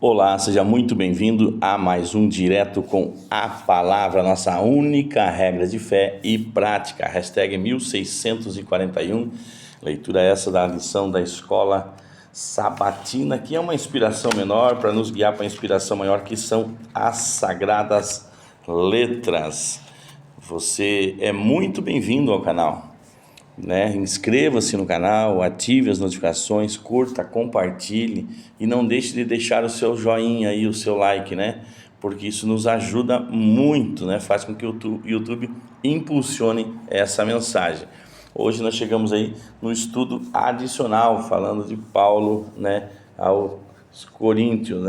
Olá, seja muito bem-vindo a mais um Direto com a Palavra, nossa única regra de fé e prática. Hashtag 1641, leitura essa da lição da escola sabatina, que é uma inspiração menor para nos guiar para a inspiração maior, que são as Sagradas Letras. Você é muito bem-vindo ao canal. Inscreva-se no canal, ative as notificações, curta, compartilhe e não deixe de deixar o seu joinha e o seu like, porque isso nos ajuda muito, faz com que o YouTube impulsione essa mensagem. Hoje nós chegamos aí no estudo adicional, falando de Paulo, aos Coríntios,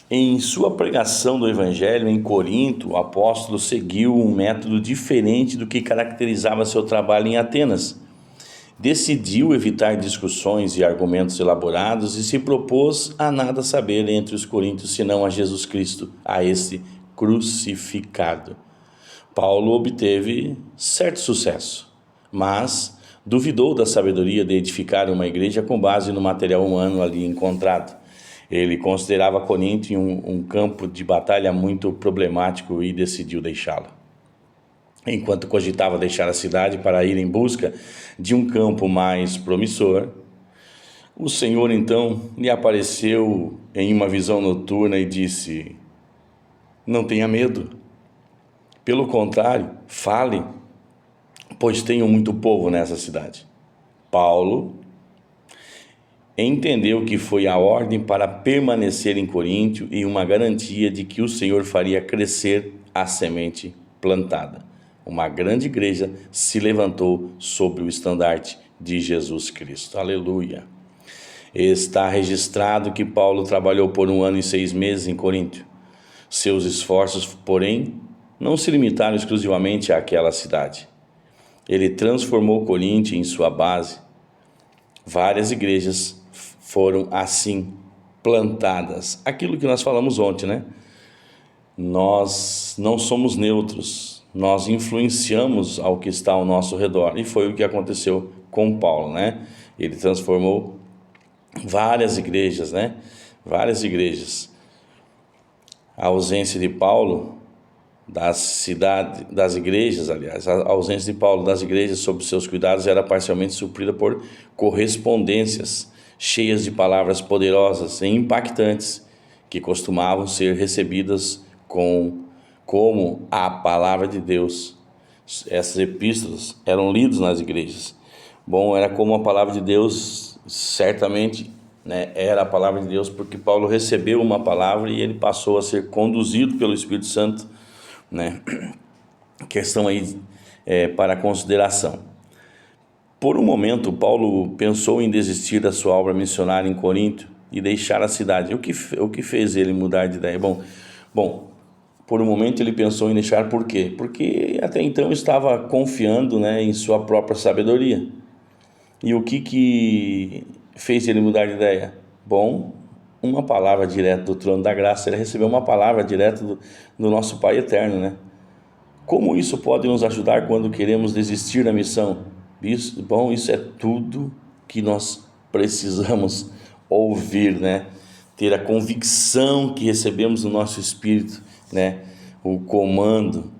Em sua pregação do Evangelho em Corinto, o apóstolo seguiu um método diferente do que caracterizava seu trabalho em Atenas. Decidiu evitar discussões e argumentos elaborados e se propôs a nada saber entre os coríntios senão a Jesus Cristo, a esse crucificado. Paulo obteve certo sucesso, mas duvidou da sabedoria de edificar uma igreja com base no material humano ali encontrado. Ele considerava Corinto um campo de batalha muito problemático e decidiu deixá-lo. Enquanto cogitava deixar a cidade para ir em busca de um campo mais promissor, o Senhor então lhe apareceu em uma visão noturna e disse: "Não tenha medo. Pelo contrário, fale, pois tenho muito povo nessa cidade." Paulo entendeu que foi a ordem para permanecer em Corinto e uma garantia de que o Senhor faria crescer a semente plantada. Uma grande igreja se levantou sobre o estandarte de Jesus Cristo. Aleluia! Está registrado que Paulo trabalhou por 1 ano e 6 meses em Corinto. Seus esforços, porém, não se limitaram exclusivamente àquela cidade. Ele transformou Corinto em sua base. Várias igrejas foram assim plantadas. Aquilo que nós falamos ontem, Nós não somos neutros, nós influenciamos ao que está ao nosso redor. E foi o que aconteceu com Paulo, Ele transformou várias igrejas, Várias igrejas. A ausência de Paulo das igrejas, aliás, a ausência de Paulo das igrejas sob seus cuidados era parcialmente suprida por correspondências cheias de palavras poderosas e impactantes que costumavam ser recebidas como a palavra de Deus. Essas epístolas eram lidas nas igrejas. Era como a palavra de Deus, certamente, era a palavra de Deus, porque Paulo recebeu uma palavra e ele passou a ser conduzido pelo Espírito Santo, Questão aí para consideração. Por um momento, Paulo pensou em desistir da sua obra missionária em Corinto e deixar a cidade. O que fez ele mudar de ideia? Por um momento ele pensou em deixar, por quê? Porque até então estava confiando, em sua própria sabedoria. E o que fez ele mudar de ideia? Uma palavra direta do trono da graça. Ele recebeu uma palavra direta do nosso Pai eterno, Como isso pode nos ajudar quando queremos desistir da missão? Isso é tudo que nós precisamos ouvir, Ter a convicção que recebemos no nosso espírito, O comando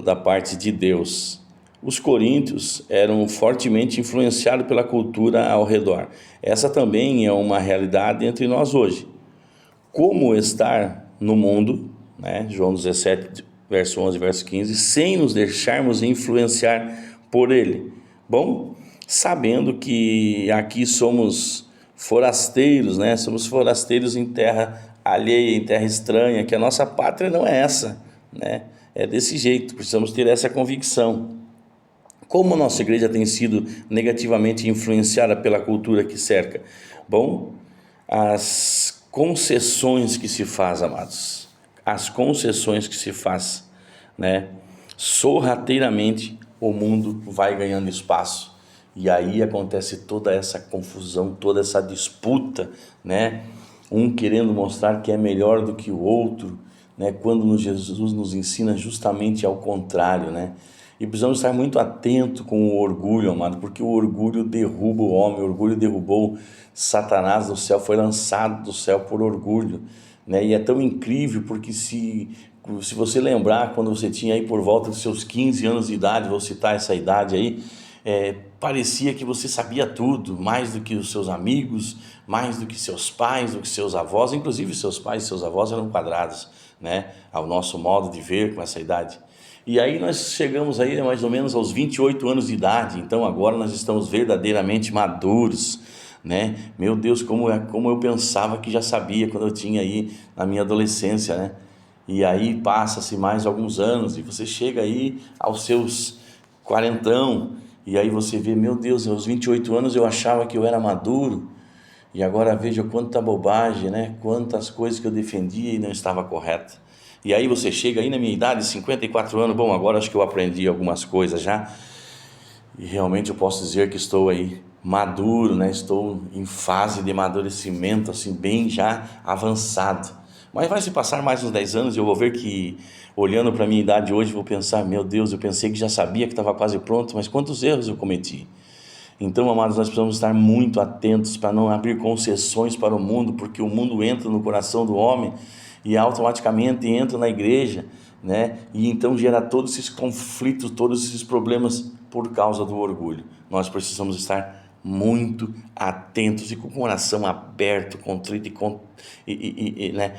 da parte de Deus. Os coríntios eram fortemente influenciados pela cultura ao redor. Essa também é uma realidade entre nós hoje. Como estar no mundo, João 17, verso 11, verso 15, sem nos deixarmos influenciar por ele? Sabendo que aqui somos forasteiros, Somos forasteiros em terra alheia, em terra estranha, que a nossa pátria não é essa, É desse jeito, precisamos ter essa convicção. Como a nossa igreja tem sido negativamente influenciada pela cultura que cerca? As concessões que se faz, amados, as concessões que se faz, sorrateiramente o mundo vai ganhando espaço e aí acontece toda essa confusão, toda essa disputa, Um querendo mostrar que é melhor do que o outro, quando Jesus nos ensina justamente ao contrário, E precisamos estar muito atentos com o orgulho, amado, porque o orgulho derruba o homem, o orgulho derrubou Satanás do céu, foi lançado do céu por orgulho, né? E é tão incrível porque se você lembrar, quando você tinha aí por volta dos seus 15 anos de idade, vou citar essa idade aí, parecia que você sabia tudo, mais do que os seus amigos, mais do que seus pais, do que seus avós, inclusive seus pais e seus avós eram quadrados, né? Ao nosso modo de ver com essa idade. E aí nós chegamos aí mais ou menos aos 28 anos de idade, então agora nós estamos verdadeiramente maduros, né? Meu Deus, como eu pensava que já sabia quando eu tinha aí na minha adolescência, né? E aí passa-se mais alguns anos e você chega aí aos seus quarentão, e aí você vê, meu Deus, aos 28 anos eu achava que eu era maduro, e agora veja quanta bobagem, né? Quantas coisas que eu defendia e não estava correta. E aí você chega aí na minha idade, 54 anos, bom, agora acho que eu aprendi algumas coisas já, e realmente eu posso dizer que estou aí maduro, né? Estou em fase de amadurecimento, assim, bem já avançado. Mas vai se passar mais uns 10 anos e eu vou ver que, olhando para a minha idade hoje, vou pensar, meu Deus, eu pensei que já sabia que estava quase pronto, mas quantos erros eu cometi. Então, amados, nós precisamos estar muito atentos para não abrir concessões para o mundo, porque o mundo entra no coração do homem e automaticamente entra na igreja, né? E então gera todos esses conflitos, todos esses problemas por causa do orgulho. Nós precisamos estar muito atentos e com o coração aberto, contrito né?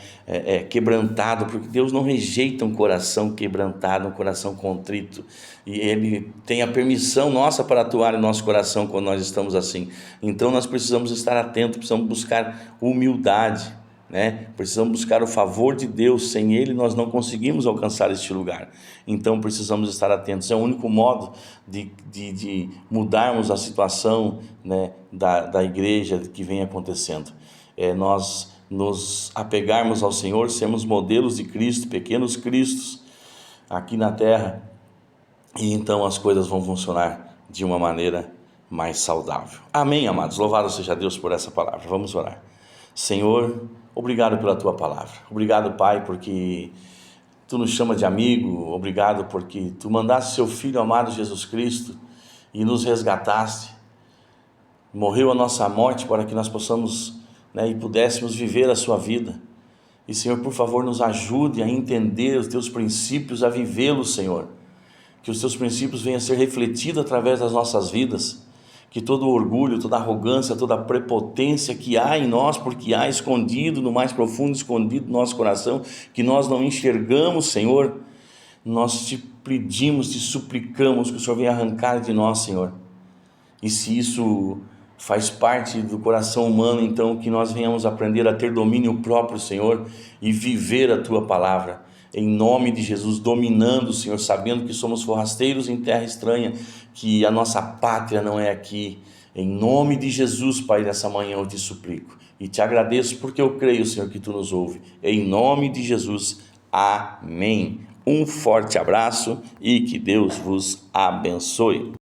Quebrantado, porque Deus não rejeita um coração quebrantado, um coração contrito, e Ele tem a permissão nossa para atuar em nosso coração quando nós estamos assim. Então nós precisamos estar atentos, precisamos buscar humildade, né? Precisamos buscar o favor de Deus. Sem Ele nós não conseguimos alcançar este lugar. Então precisamos estar atentos. É o único modo de mudarmos a situação, né, da igreja que vem acontecendo. Nós nos apegarmos ao Senhor, sermos modelos de Cristo, pequenos cristos aqui na terra, e então as coisas vão funcionar de uma maneira mais saudável. Amém, amados? Louvado seja Deus por essa palavra. Vamos orar. Senhor, obrigado pela Tua palavra. Obrigado, Pai, porque Tu nos chama de amigo. Obrigado porque Tu mandaste Seu Filho amado Jesus Cristo e nos resgataste. Morreu a nossa morte para que nós possamos, né, e pudéssemos viver a Sua vida. E, Senhor, por favor, nos ajude a entender os Teus princípios, a vivê-los, Senhor. Que os Teus princípios venham a ser refletidos através das nossas vidas. Que todo o orgulho, toda a arrogância, toda a prepotência que há em nós, porque há escondido no mais profundo, escondido no nosso coração, que nós não enxergamos, Senhor, nós Te pedimos, Te suplicamos que o Senhor venha arrancar de nós, Senhor. E se isso faz parte do coração humano, então que nós venhamos aprender a ter domínio próprio, Senhor, e viver a Tua palavra. Em nome de Jesus, dominando, Senhor, sabendo que somos forrasteiros em terra estranha, que a nossa pátria não é aqui. Em nome de Jesus, Pai, nessa manhã eu Te suplico e Te agradeço porque eu creio, Senhor, que Tu nos ouve. Em nome de Jesus, amém. Um forte abraço e que Deus vos abençoe.